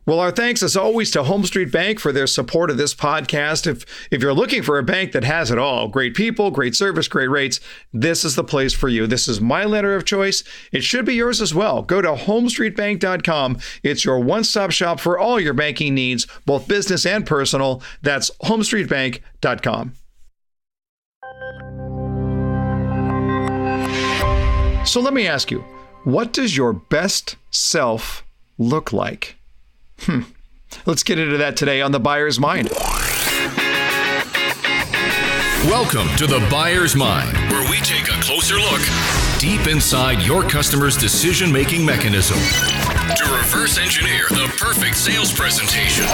Well, our thanks as always to Home Street Bank for their support of this podcast. If you're looking for a bank that has it all, great people, great service, great rates, this is the place for you. This is my lender of choice. It should be yours as well. Go to homestreetbank.com. It's your one-stop shop for all your banking needs, both business and personal. That's homestreetbank.com. So let me ask you, what does your best self look like? Let's get into that today on The Buyer's Mind. Welcome to The Buyer's Mind, where we take a closer look deep inside your customer's decision-making mechanism to reverse engineer the perfect sales presentation.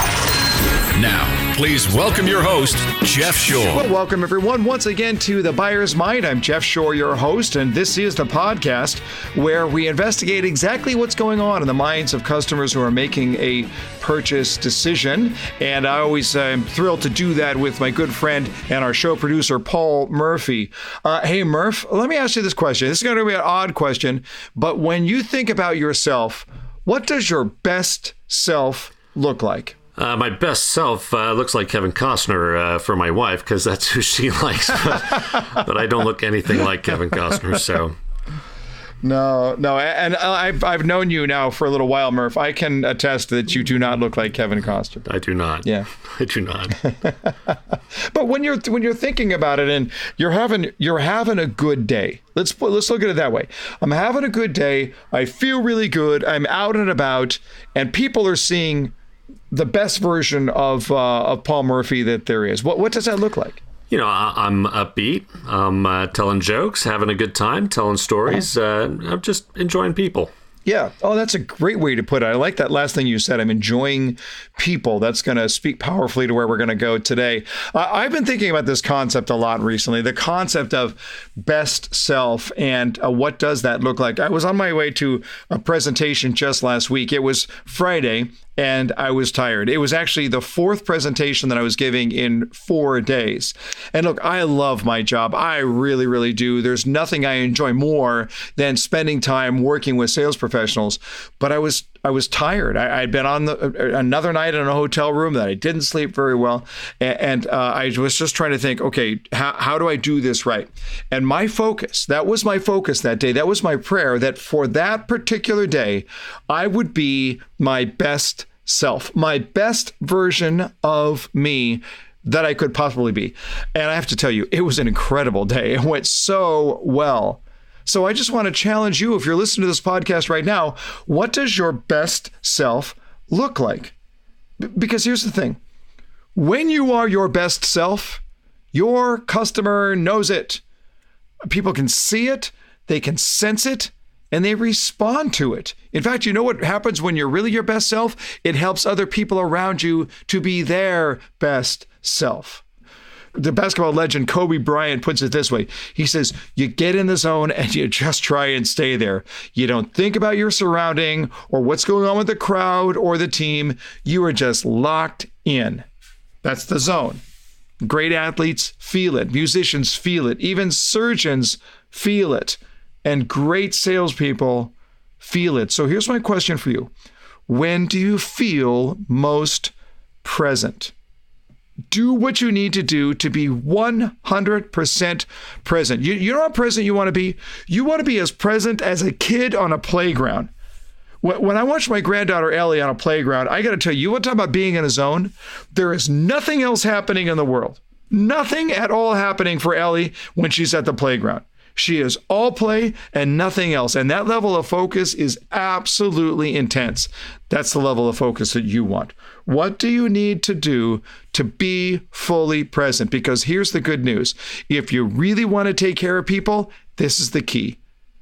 Now, please welcome your host, Jeff Shore. Well, welcome everyone once again to The Buyer's Mind. I'm Jeff Shore, your host, and this is the podcast where we investigate exactly what's going on in the minds of customers who are making a purchase decision. And I always am thrilled to do that with my good friend and our show producer, Paul Murphy. Hey, Murph, let me ask you this question. This is going to be an odd question, but when you think about yourself, what does your best self look like? My best self looks like Kevin Costner for my wife, because that's who she likes. But I don't look anything like Kevin Costner, so... No, and I've known you now for a little while, Murph. I can attest that you do not look like Kevin Costner. I do not. Yeah, I do not. But when you're thinking about it and you're having a good day, let's look at it that way. I'm having a good day. I feel really good. I'm out and about, and people are seeing the best version of Paul Murphy that there is. What does that look like? You know, I'm upbeat. I'm telling jokes, having a good time, telling stories. I'm just enjoying people. Yeah. Oh, that's a great way to put it. I like that last thing you said. I'm enjoying people. That's going to speak powerfully to where we're going to go today. I've been thinking about this concept a lot recently, the concept of best self and what does that look like? I was on my way to a presentation just last week. It was Friday and I was tired. It was actually the fourth presentation that I was giving in 4 days. And look, I love my job. I really, really do. There's nothing I enjoy more than spending time working with sales professionals. But I was tired. I'd been on another night in a hotel room that I didn't sleep very well. And I was just trying to think, okay, how do I do this right? And my focus, that was my focus that day. That was my prayer, that for that particular day, I would be my best self, my best version of me that I could possibly be. And I have to tell you, it was an incredible day. It went so well. So I just want to challenge you, if you're listening to this podcast right now, what does your best self look like? Because here's the thing. When you are your best self, your customer knows it. People can see it, they can sense it, and they respond to it. In fact, you know what happens when you're really your best self? It helps other people around you to be their best self. The basketball legend Kobe Bryant puts it this way. He says, you get in the zone and you just try and stay there. You don't think about your surrounding or what's going on with the crowd or the team. You are just locked in. That's the zone. Great athletes feel it. Musicians feel it. Even surgeons feel it. And great salespeople feel it. So here's my question for you. When do you feel most present? Do what you need to do to be 100% present. You know how present you want to be? You want to be as present as a kid on a playground. When I watch my granddaughter Ellie on a playground, I got to tell you, want to talk about being in a zone? There is nothing else happening in the world. Nothing at all happening for Ellie when she's at the playground. She is all play and nothing else. And that level of focus is absolutely intense. That's the level of focus that you want. What do you need to do to be fully present? Because here's the good news. If you really want to take care of people, this is the key.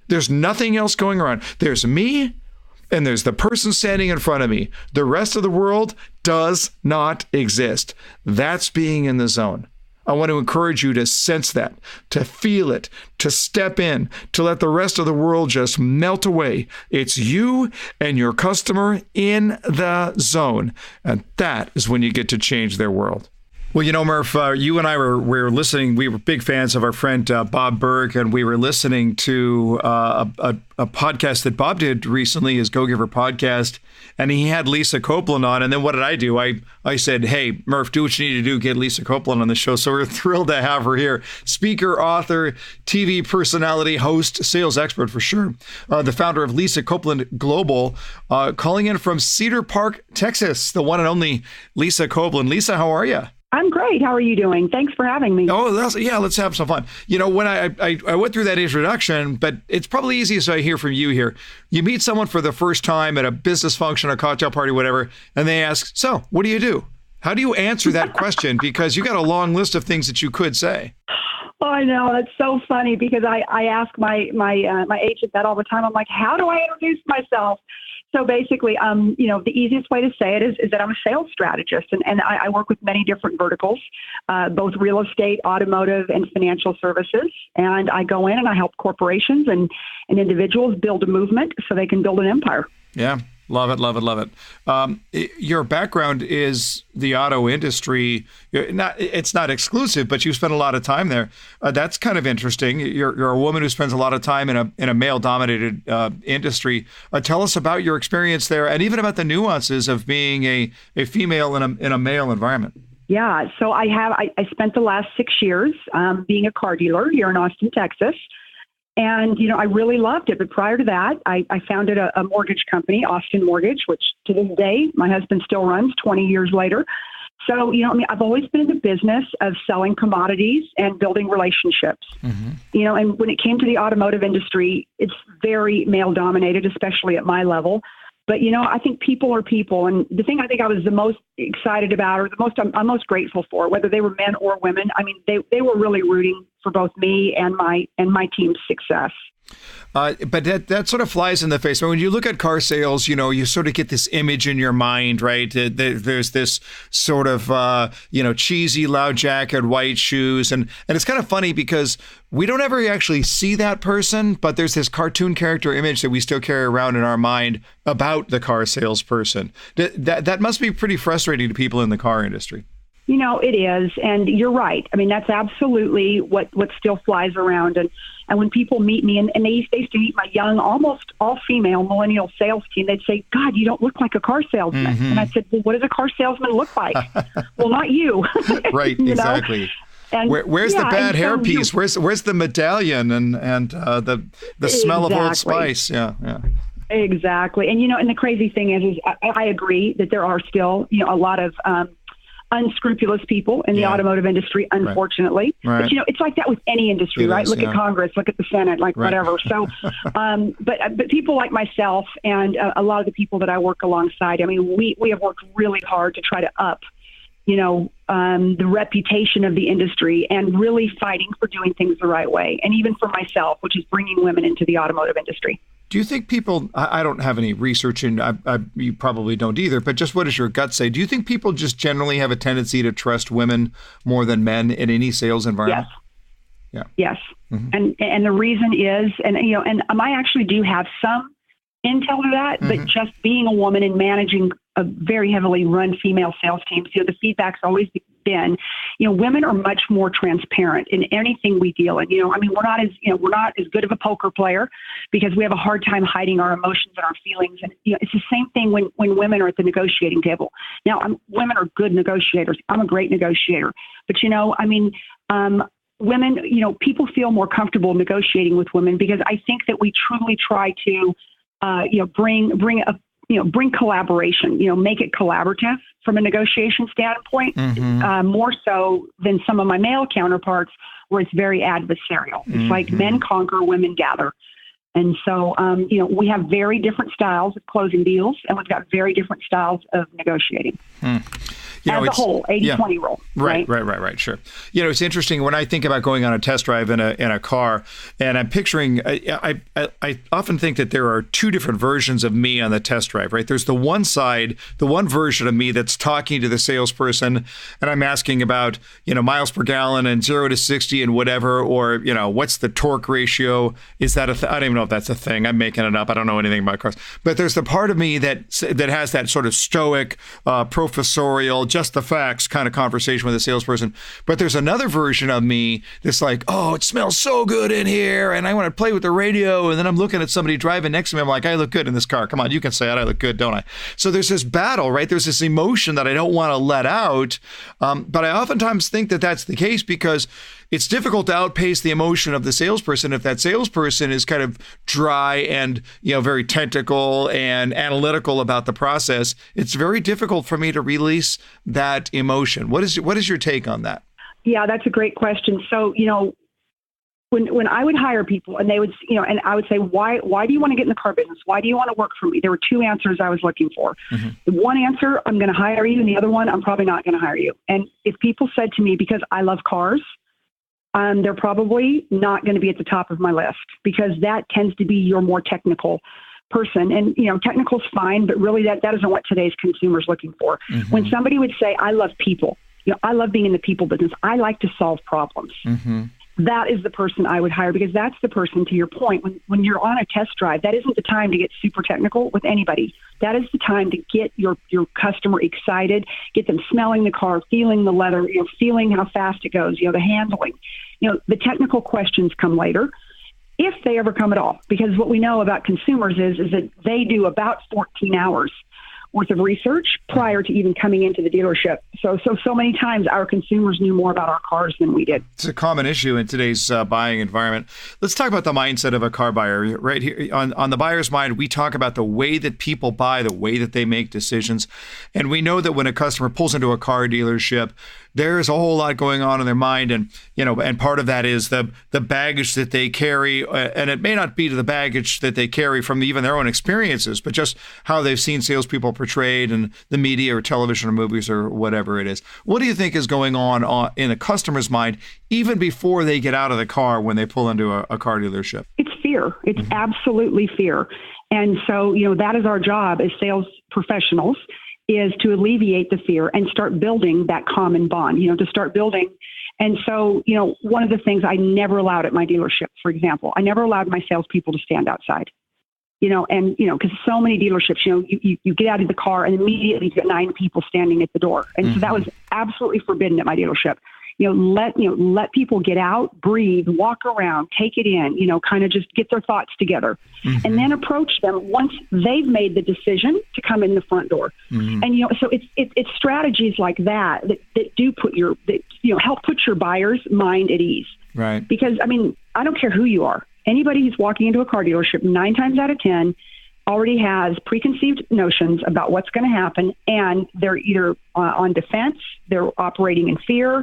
There's nothing else going around. There's me and there's the person standing in front of me. The rest of the world does not exist. That's being in the zone. I want to encourage you to sense that, to feel it, to step in, to let the rest of the world just melt away. It's you and your customer in the zone. And that is when you get to change their world. Well, Murph, you and I were listening. We were big fans of our friend Bob Berg, and we were listening to a podcast that Bob did recently, his Go Giver podcast, and he had Lisa Copeland on. And then what did I do? I said, hey, Murph, do what you need to do, get Lisa Copeland on the show. So we're thrilled to have her here. Speaker, author, TV personality, host, sales expert for sure. The founder of Lisa Copeland Global, calling in from Cedar Park, Texas, the one and only Lisa Copeland. Lisa, how are you? I'm great. How are you doing? Thanks for having me. Oh, let's have some fun. When I went through that introduction, but it's probably easiest I hear from you here. You meet someone for the first time at a business function, a cocktail party, whatever, and they ask, so what do you do? How do you answer that question? Because you got a long list of things that you could say. Oh, I know. It's so funny because I ask my agent that all the time. I'm like, how do I introduce myself? So basically, the easiest way to say it is that I'm a sales strategist, and I work with many different verticals, both real estate, automotive, and financial services. And I go in and I help corporations and individuals build a movement so they can build an empire. Yeah. Love it, love it, love it. Your background is the auto industry. It's not exclusive, but you spend a lot of time there. That's kind of interesting. You're a woman who spends a lot of time in a male-dominated industry. Tell us about your experience there, and even about the nuances of being a female in a male environment. Yeah, so I spent the last 6 years being a car dealer here in Austin, Texas. And, I really loved it. But prior to that, I founded a mortgage company, Austin Mortgage, which to this day, my husband still runs 20 years later. So, I've always been in the business of selling commodities and building relationships. Mm-hmm. And when it came to the automotive industry, it's very male dominated, especially at my level. But, I think people are people. And the thing I think I was the most excited about, or I'm most grateful for, whether they were men or women, they were really rooting for both me and my team's success. But that sort of flies in the face. When you look at car sales, you sort of get this image in your mind, right? There's this sort of, cheesy loud jacket, white shoes. And it's kind of funny because we don't ever actually see that person, but there's this cartoon character image that we still carry around in our mind about the car salesperson. That must be pretty frustrating to people in the car industry. It is. And you're right. That's absolutely what still flies around. And when people meet me, and they used to meet my young, almost all-female millennial sales team, they'd say, God, you don't look like a car salesman. Mm-hmm. And I said, well, what does a car salesman look like? Well, not you. Right, exactly. And where's the bad hair piece? Where's the medallion and the smell of Old Spice? Yeah. Exactly. And the crazy thing is I agree that there are still, a lot of unscrupulous people in the automotive industry, unfortunately. Right. But, it's like that with any industry, right? Look at Congress, look at the Senate, whatever. So, but people like myself and a lot of the people that I work alongside, we have worked really hard to try to up, the reputation of the industry and really fighting for doing things the right way. And even for myself, which is bringing women into the automotive industry. Do you think people, I don't have any research, and you probably don't either, but just what does your gut say? Do you think people just generally have a tendency to trust women more than men in any sales environment? Yes. Yeah. Yes. Mm-hmm. And the reason is, and I actually do have some intel to that, mm-hmm. but just being a woman and managing a very heavily run female sales teams, the feedback's always been, women are much more transparent in anything we deal in. We're not as good of a poker player because we have a hard time hiding our emotions and our feelings. And it's the same thing when women are at the negotiating table. Now, women are good negotiators. I'm a great negotiator, but women, people feel more comfortable negotiating with women because I think that we truly try to, bring collaboration, make it collaborative from a negotiation standpoint, mm-hmm. More so than some of my male counterparts where it's very adversarial. It's mm-hmm. like men conquer, women gather. And so, we have very different styles of closing deals, and we've got very different styles of negotiating. As a whole, 80-20 rule. Right. Sure. It's interesting when I think about going on a test drive in a car, and I'm picturing, I often think that there are two different versions of me on the test drive, right? There's the one side, the one version of me that's talking to the salesperson, and I'm asking about, miles per gallon and 0 to 60 and whatever, or, what's the torque ratio? Is that I don't even know if that's a thing. I'm making it up. I don't know anything about cars. But there's the part of me that has that sort of stoic, professorial, just the facts kind of conversation with a salesperson. But there's another version of me that's like, oh, it smells so good in here, and I want to play with the radio, and then I'm looking at somebody driving next to me. I'm like, I look good in this car. Come on, you can say it. I look good, don't I? So there's this battle, right? There's this emotion that I don't want to let out. But I oftentimes think that that's the case because it's difficult to outpace the emotion of the salesperson. If that salesperson is kind of dry and, very technical and analytical about the process, it's very difficult for me to release that emotion. What is your take on that? Yeah, that's a great question. So, when I would hire people and they would, and I would say, why do you want to get in the car business? Why do you want to work for me? There were two answers I was looking for. Mm-hmm. The one answer, I'm going to hire you. And the other one, I'm probably not going to hire you. And if people said to me, because I love cars, they're probably not going to be at the top of my list because that tends to be your more technical person. And, technical's fine, but really that isn't what today's consumer's looking for. Mm-hmm. When somebody would say, I love people, I love being in the people business. I like to solve problems. Mm-hmm. That is the person I would hire because that's the person, to your point, when you're on a test drive, that isn't the time to get super technical with anybody. That is the time to get your customer excited, get them smelling the car, feeling the leather, feeling how fast it goes, the handling. The technical questions come later, if they ever come at all, because what we know about consumers is that they do about 14 hours worth of research prior to even coming into the dealership. So many times our consumers knew more about our cars than we did. It's a common issue in today's buying environment. Let's talk about the mindset of a car buyer. Right here on the buyer's mind, we talk about the way that people buy, the way that they make decisions. And we know that when a customer pulls into a car dealership, there's a whole lot going on in their mind. And, and part of that is the baggage that they carry. And it may not be to the baggage that they carry from even their own experiences, but just how they've seen salespeople portrayed in the media or television or movies or whatever it is. What do you think is going on in a customer's mind even before they get out of the car when they pull into a car dealership? It's fear. It's absolutely fear. And so, that is our job as sales professionals, is to alleviate the fear and start building that common bond, to start building. And so, one of the things I never allowed at my dealership, for example, I never allowed my salespeople to stand outside, because so many dealerships, you get out of the car and immediately you get 9 people standing at the door. And so that was absolutely forbidden at my dealership. Let people get out, breathe, walk around, take it in, kind of just get their thoughts together and then approach them once they've made the decision to come in the front door. And, so it's strategies like that do help put your buyer's mind at ease. Right. Because, I don't care who you are. Anybody who's walking into a car dealership 9 times out of 10 already has preconceived notions about what's going to happen. And they're either on defense, they're operating in fear,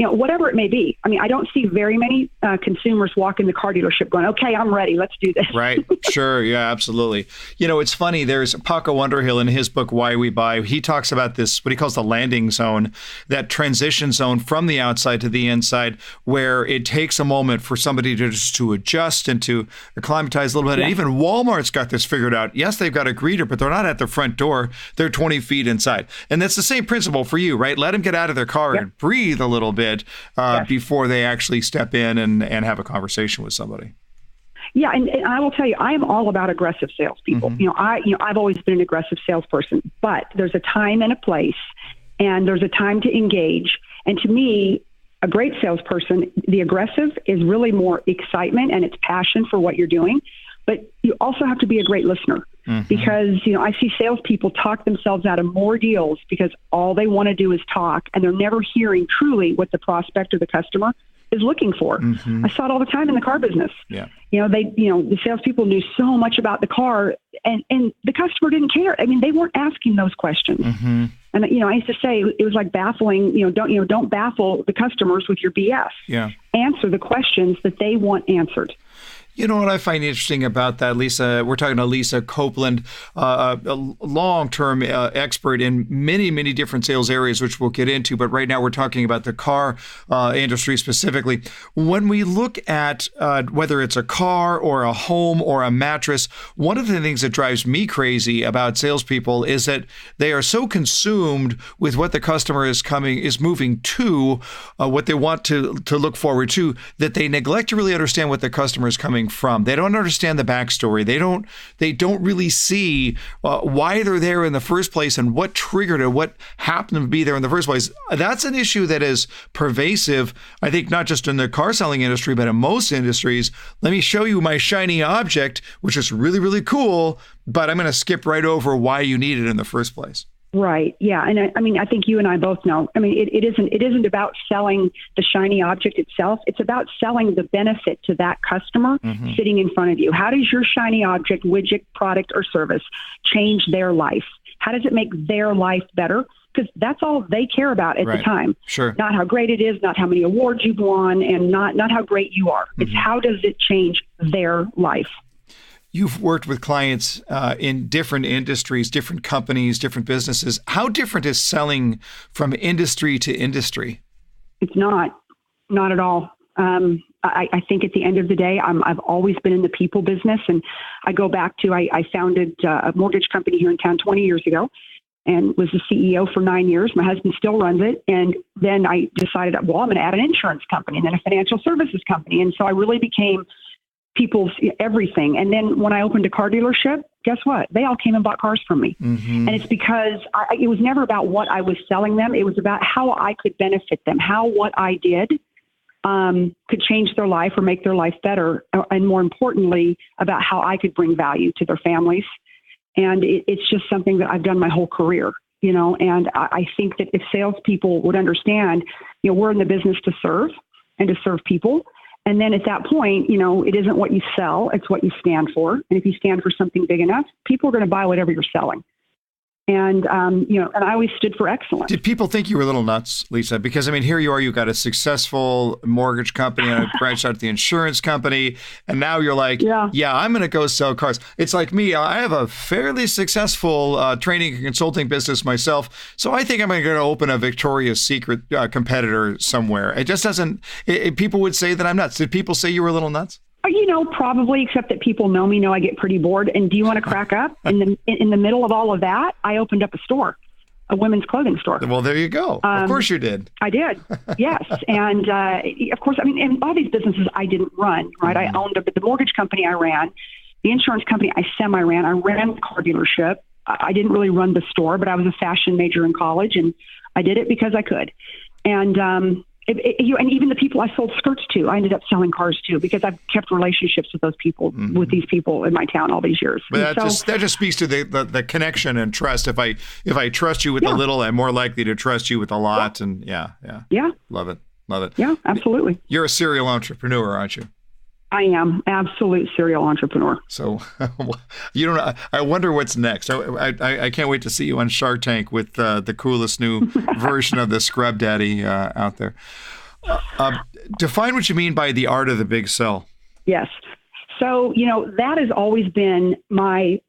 whatever it may be. I don't see very many consumers walk in the car dealership going, okay, I'm ready. Let's do this. Right. Sure. Yeah, absolutely. It's funny. There's Paco Underhill in his book, Why We Buy. He talks about this, what he calls the landing zone, that transition zone from the outside to the inside, where it takes a moment for somebody to adjust and to acclimatize a little bit. Yeah. And even Walmart's got this figured out. Yes, they've got a greeter, but they're not at the front door. They're 20 feet inside. And that's the same principle for you, right? Let them get out of their car and breathe a little bit. Before they actually step in and have a conversation with somebody. Yeah, and I will tell you, I am all about aggressive salespeople. I've always been an aggressive salesperson, but there's a time and a place, and there's a time to engage. And to me, a great salesperson, the aggressive is really more excitement and it's passion for what you're doing. But you also have to be a great listener because, I see salespeople talk themselves out of more deals because all they want to do is talk and they're never hearing truly what the prospect or the customer is looking for. I saw it all the time in the car business. Yeah. The salespeople knew so much about the car and the customer didn't care. They weren't asking those questions. And, I used to say it was like baffling, don't baffle the customers with your BS. Yeah. Answer the questions that they want answered. You know what I find interesting about that, Lisa? We're talking to Lisa Copeland, a long-term expert in many, many different sales areas, which we'll get into. But right now we're talking about the car industry specifically. When we look at whether it's a car or a home or a mattress, one of the things that drives me crazy about salespeople is that they are so consumed with what the customer is moving to, what they want to look forward to, that they neglect to really understand what the customer is coming from. They don't understand the backstory. They don't really see why they're there in the first place and what triggered it, what happened to be there in the first place. That's an issue that is pervasive, I think, not just in the car selling industry, but in most industries. Let me show you my shiny object, which is really, really cool, but I'm going to skip right over why you need it in the first place. Right. Yeah. And I think you and I both know, it isn't about selling the shiny object itself. It's about selling the benefit to that customer sitting in front of you. How does your shiny object, widget, product, or service change their life? How does it make their life better? Because that's all they care about at the time. Sure. Not how great it is, not how many awards you've won, and not how great you are. It's how does it change their life? You've worked with clients in different industries, different companies, different businesses. How different is selling from industry to industry? It's not at all. I think at the end of the day, I've always been in the people business. And I go back to, I founded a mortgage company here in town 20 years ago and was the CEO for 9 years. My husband still runs it. And then I decided, well, I'm going to add an insurance company and then a financial services company. And so I really became people's everything. And then when I opened a car dealership, guess what? They all came and bought cars from me. And it's because it was never about what I was selling them. It was about how I could benefit them, how what I did could change their life or make their life better. And more importantly, about how I could bring value to their families. And it's just something that I've done my whole career, and I think that if salespeople would understand, we're in the business to serve and to serve people. And then at that point, it isn't what you sell, it's what you stand for. And if you stand for something big enough, people are going to buy whatever you're selling. And, and I always stood for excellence. Did people think you were a little nuts, Lisa? Because, here you are, you've got a successful mortgage company and a branch out to the insurance company. And now you're like, yeah, I'm going to go sell cars. It's like me. I have a fairly successful training and consulting business myself. So I think I'm going to open a Victoria's Secret competitor somewhere. It just doesn't, people would say that I'm nuts. Did people say you were a little nuts? Probably, except that people know me, I get pretty bored. And do you want to crack up? In the middle of all of that, I opened up a store, a women's clothing store. Well, there you go. Of course you did. I did. Yes. And of course, and all these businesses I didn't run, right? I owned the mortgage company I ran, the insurance company I semi-ran. I ran the car dealership. I didn't really run the store, but I was a fashion major in college and I did it because I could. And, and even the people I sold skirts to, I ended up selling cars to because I've kept relationships with those people, with these people in my town all these years. But that just speaks to the connection and trust. If I trust you with a little, I'm more likely to trust you with a lot. Yeah. And yeah, love it. Yeah, absolutely. You're a serial entrepreneur, aren't you? I am absolute serial entrepreneur. So I wonder what's next. I can't wait to see you on Shark Tank with the coolest new version of the Scrub Daddy out there. Define what you mean by the art of the big sell. Yes. So, that has always been my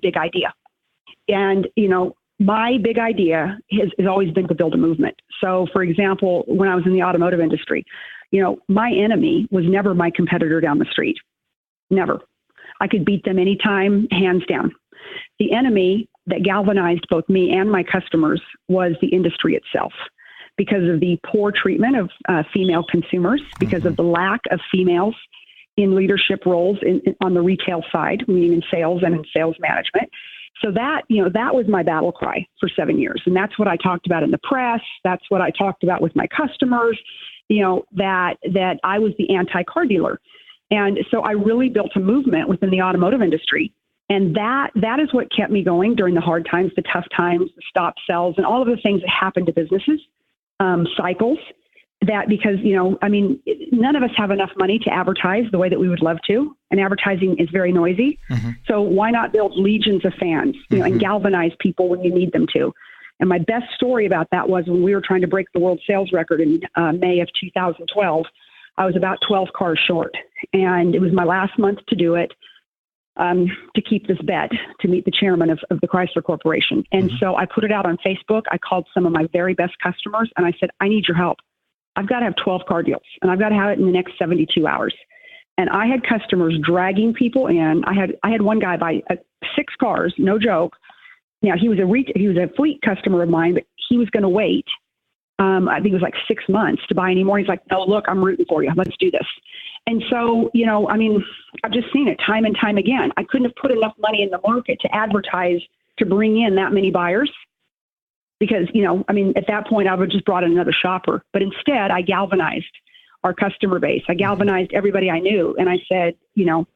big idea. And, my big idea has always been to build a movement. So, for example, when I was in the automotive industry, my enemy was never my competitor down the street. Never. I could beat them anytime, hands down. The enemy that galvanized both me and my customers was the industry itself because of the poor treatment of female consumers, because of the lack of females in leadership roles on the retail side, meaning in sales and in sales management. So that was my battle cry for 7 years. And that's what I talked about in the press. That's what I talked about with my customers. That I was the anti-car dealer. And so I really built a movement within the automotive industry. And that is what kept me going during the hard times, the tough times, the stop sells, and all of the things that happen to businesses, cycles. That because, none of us have enough money to advertise the way that we would love to. And advertising is very noisy. So why not build legions of fans, and galvanize people when you need them to? And my best story about that was when we were trying to break the world sales record in May of 2012, I was about 12 cars short. And it was my last month to do it, to keep this bet, to meet the chairman of the Chrysler Corporation. And so I put it out on Facebook. I called some of my very best customers and I said, I need your help. I've got to have 12 car deals and I've got to have it in the next 72 hours. And I had customers dragging people in. I had one guy buy 6 cars, no joke. Now, he was a fleet customer of mine, but he was going to wait, I think it was like 6 months to buy any more. He's like, no, look, I'm rooting for you. Let's do this. And so, you know, I mean, I've just seen it time and time again. I couldn't have put enough money in the market to advertise to bring in that many buyers because, you know, I mean, at that point I would have just brought in another shopper. But instead, I galvanized our customer base. I galvanized everybody I knew. And I said, you know,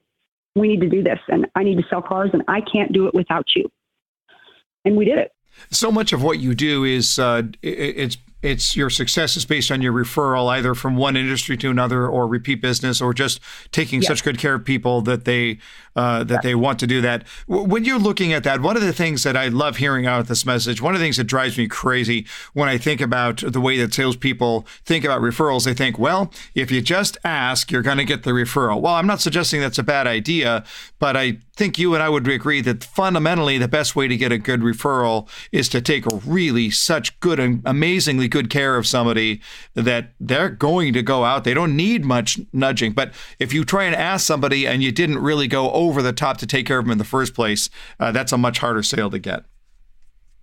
we need to do this and I need to sell cars and I can't do it without you. And we did it. So much of what you do is it's your success is based on your referral, either from one industry to another, or repeat business, or just taking such good care of people that they want to do that. When you're looking at that, one of the things that I love hearing out of this message, one of the things that drives me crazy when I think about the way that salespeople think about referrals, they think, well, if you just ask, you're going to get the referral. Well, I'm not suggesting that's a bad idea, but I think you and I would agree that fundamentally the best way to get a good referral is to take really such good and amazingly good care of somebody that they're going to go out. They don't need much nudging. But if you try and ask somebody and you didn't really go over the top to take care of them in the first place, that's a much harder sale to get.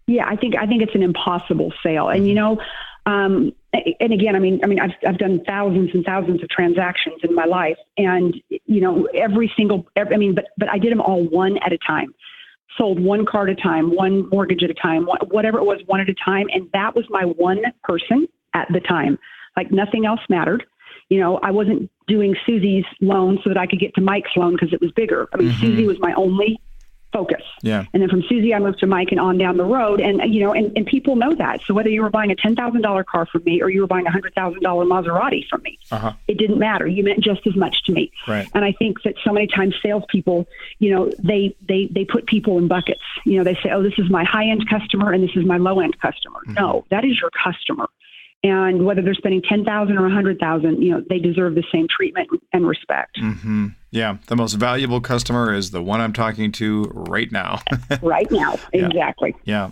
Yeah, I think it's an impossible sale. And, you know, and again, I mean, I've done thousands and thousands of transactions in my life, and you know, but I did them all one at a time. Sold one car at a time, one mortgage at a time, whatever it was, one at a time, and that was my one person at the time. Like nothing else mattered. You know, I wasn't doing Susie's loan so that I could get to Mike's loan because it was bigger. I mean, Susie was my only focus. Yeah. And then from Susie, I moved to Mike and on down the road. And, you know, and people know that. So whether you were buying a $10,000 car from me or you were buying a $100,000 Maserati from me, it didn't matter. You meant just as much to me. Right. And I think that so many times salespeople, you know, they put people in buckets. You know, they say, oh, this is my high-end customer and this is my low-end customer. No, that is your customer. And whether they're spending $10,000 or $100,000, you know, they deserve the same treatment and respect. Yeah, the most valuable customer is the one I'm talking to right now. Right now, exactly. Yeah.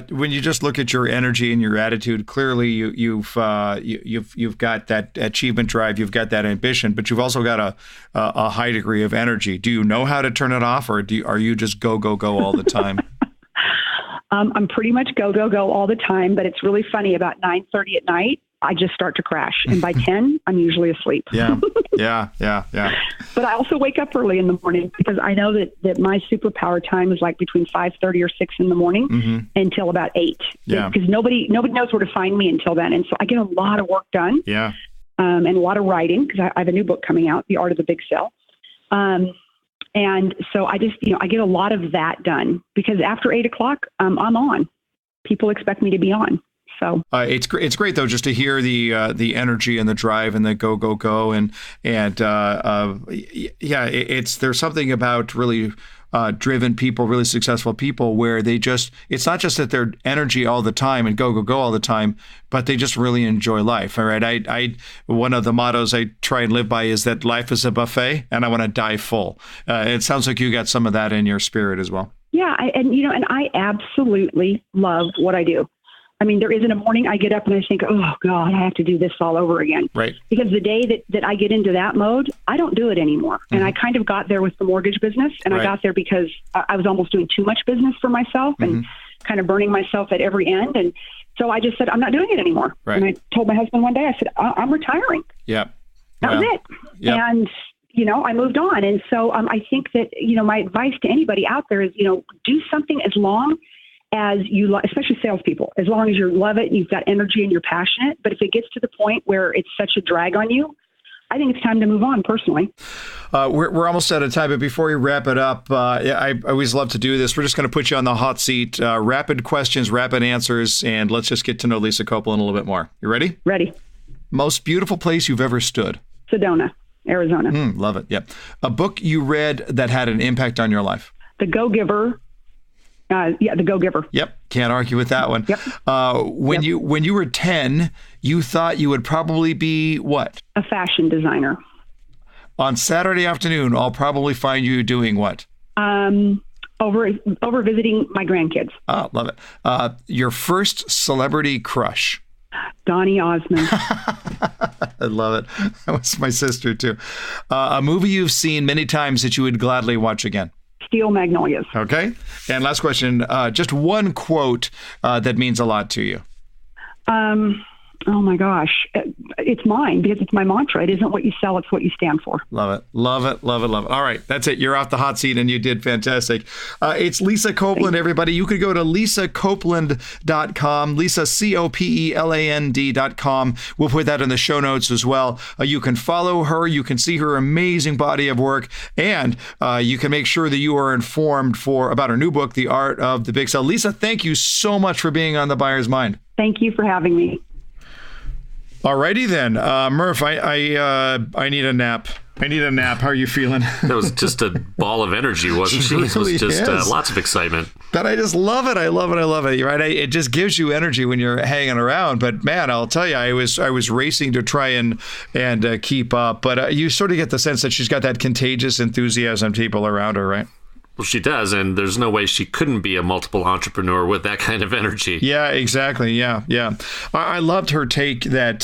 When you just look at your energy and your attitude, clearly you've got that achievement drive, you've got that ambition, but you've also got a high degree of energy. Do you know how to turn it off, or are you just go all the time? I'm pretty much go all the time, but it's really funny. About 9:30 at night, I just start to crash. And by 10, I'm usually asleep. Yeah. But I also wake up early in the morning because I know that my superpower time is like between 5:30 or 6 in the morning until about 8. Yeah. Because nobody knows where to find me until then. And so I get a lot of work done. Yeah. And a lot of writing because I have a new book coming out, The Art of the Big Sell. And so I just, you know, I get a lot of that done because after 8 o'clock, I'm on. People expect me to be on. So it's great though, just to hear the energy and the drive and the go and there's something about really driven people, really successful people, where it's not just that they're energy all the time and go all the time, but they just really enjoy life. All right. I one of the mottos I try and live by is that life is a buffet and I want to die full. It sounds like you got some of that in your spirit as well. Yeah. And I absolutely love what I do. I mean, there isn't a morning I get up and I think, oh, God, I have to do this all over again. Right. Because the day that I get into that mode, I don't do it anymore. And I kind of got there with the mortgage business. And I got there because I was almost doing too much business for myself and kind of burning myself at every end. And so I just said, I'm not doing it anymore. Right. And I told my husband one day, I said, I'm retiring. Yeah. That was it. Yep. And, you know, I moved on. And so I think that, you know, my advice to anybody out there is, you know, do something as long as you, especially salespeople, as long as you love it, you've got energy and you're passionate. But if it gets to the point where it's such a drag on you, I think it's time to move on personally. We're almost out of time, but before we wrap it up, I always love to do this. We're just going to put you on the hot seat. Rapid questions, rapid answers, and let's just get to know Lisa Copeland a little bit more. You ready? Ready. Most beautiful place you've ever stood? Sedona, Arizona. Love it. Yep. A book you read that had an impact on your life? The Go-Giver. The Go-Giver. Yep. Can't argue with that one. Yep. When you were 10, you thought you would probably be what? A fashion designer. On Saturday afternoon, I'll probably find you doing what? Over visiting my grandkids. Oh, love it. Your first celebrity crush? Donny Osmond. I love it. That was my sister too. A movie you've seen many times that you would gladly watch again? Steel Magnolias. Okay. And last question, just one quote that means a lot to you. Oh my gosh, it's mine because it's my mantra. It isn't what you sell, it's what you stand for. Love it. Love it. Love it. Love it. All right. That's it. You're off the hot seat and you did fantastic. It's Lisa Copeland, everybody. You could go to lisacopeland.com, Lisa, Copeland.com. We'll put that in the show notes as well. You can follow her. You can see her amazing body of work, and you can make sure that you are informed about her new book, The Art of the Big Sell. Lisa, thank you so much for being on The Buyer's Mind. Thank you for having me. Alrighty then, Murph. I need a nap. I need a nap. How are you feeling? That was just a ball of energy, wasn't she? It was just lots of excitement. But I just love it. I love it. I love it. Right? It just gives you energy when you're hanging around. But man, I'll tell you, I was racing to try and keep up. But you sort of get the sense that she's got that contagious enthusiasm people around her, right? Well, she does, and there's no way she couldn't be a multiple entrepreneur with that kind of energy. Yeah, exactly. Yeah. I loved her take that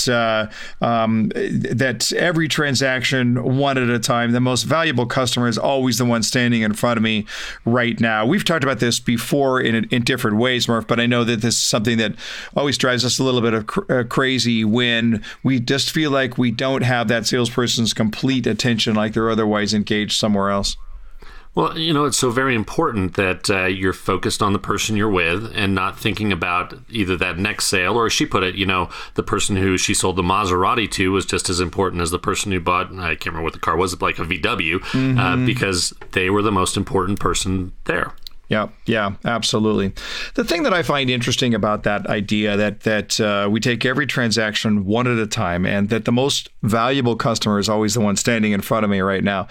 that every transaction, one at a time, the most valuable customer is always the one standing in front of me right now. We've talked about this before in different ways, Murph, but I know that this is something that always drives us a little bit of crazy when we just feel like we don't have that salesperson's complete attention like they're otherwise engaged somewhere else. Well, it's so very important that you're focused on the person you're with and not thinking about either that next sale, or as she put it, the person who she sold the Maserati to was just as important as the person who bought, I can't remember what the car was, like a VW, because they were the most important person there. Yeah, absolutely. The thing that I find interesting about that idea that we take every transaction one at a time and that the most valuable customer is always the one standing in front of me right now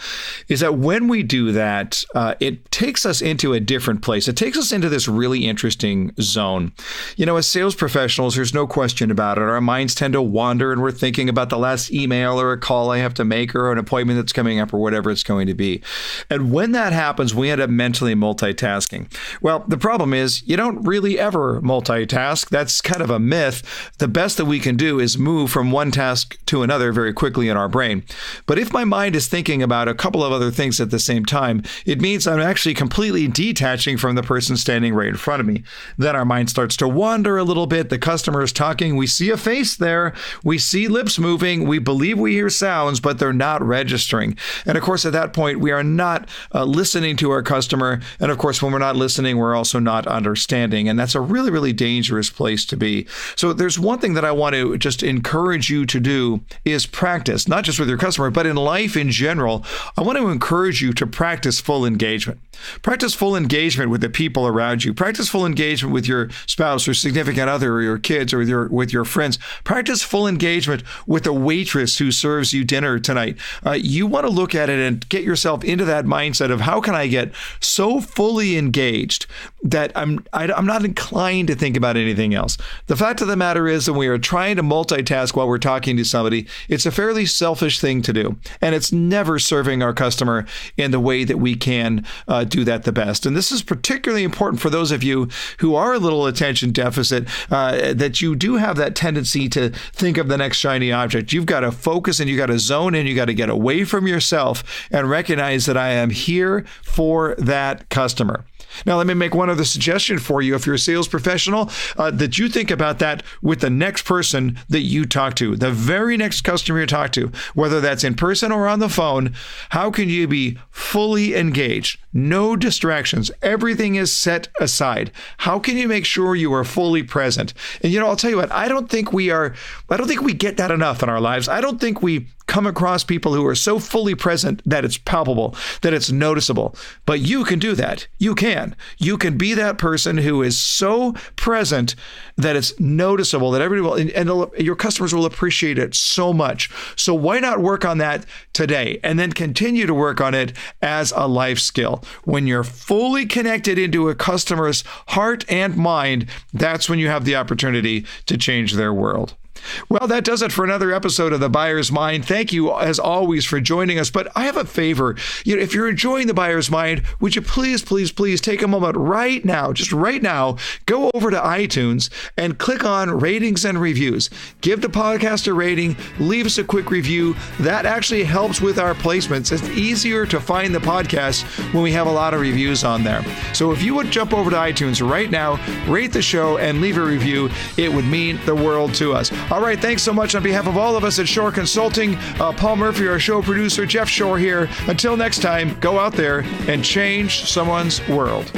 is that when we do that, it takes us into a different place. It takes us into this really interesting zone. As sales professionals, there's no question about it. Our minds tend to wander and we're thinking about the last email or a call I have to make or an appointment that's coming up or whatever it's going to be. And when that happens, we end up mentally multitasking. Well, the problem is you don't really ever multitask. That's kind of a myth. The best that we can do is move from one task to another very quickly in our brain. But if my mind is thinking about a couple of other things at the same time, it means I'm actually completely detaching from the person standing right in front of me. Then our mind starts to wander a little bit. The customer is talking. We see a face there. We see lips moving. We believe we hear sounds, but they're not registering. And of course, at that point, we are not listening to our customer. And of course, when we're not listening, we're also not understanding. And that's a really, really dangerous place to be. So there's one thing that I want to just encourage you to do is practice, not just with your customer, but in life in general. I want to encourage you to practice full engagement. Practice full engagement with the people around you. Practice full engagement with your spouse or significant other or your kids or with your friends. Practice full engagement with the waitress who serves you dinner tonight. You want to look at it and get yourself into that mindset of how can I get so fully engaged that I'm not inclined to think about anything else. The fact of the matter is that we are trying to multitask while we're talking to somebody. It's a fairly selfish thing to do, and it's never serving our customer in the way that we can do that the best. And this is particularly important for those of you who are a little attention deficit, that you do have that tendency to think of the next shiny object. You've got to focus and you got to zone in, you got to get away from yourself and recognize that I am here for that customer. Now, let me make one other suggestion for you. If you're a sales professional, that you think about that with the next person that you talk to, the very next customer you talk to, whether that's in person or on the phone. How can you be fully engaged? No distractions. Everything is set aside. How can you make sure you are fully present? And I'll tell you what, I don't think we get that enough in our lives. I don't think we come across people who are so fully present that it's palpable, that it's noticeable. But you can do that. You can. You can be that person who is so present that it's noticeable, that everybody will, and your customers will appreciate it so much. So why not work on that today and then continue to work on it as a life skill? When you're fully connected into a customer's heart and mind, that's when you have the opportunity to change their world. Well, that does it for another episode of The Buyer's Mind. Thank you, as always, for joining us. But I have a favor. If you're enjoying The Buyer's Mind, would you please take a moment right now, just right now, go over to iTunes and click on ratings and reviews. Give the podcast a rating. Leave us a quick review. That actually helps with our placements. It's easier to find the podcast when we have a lot of reviews on there. So if you would jump over to iTunes right now, rate the show, and leave a review, it would mean the world to us. All right, thanks so much on behalf of all of us at Shore Consulting. Paul Murphy, our show producer, Jeff Shore here. Until next time, go out there and change someone's world.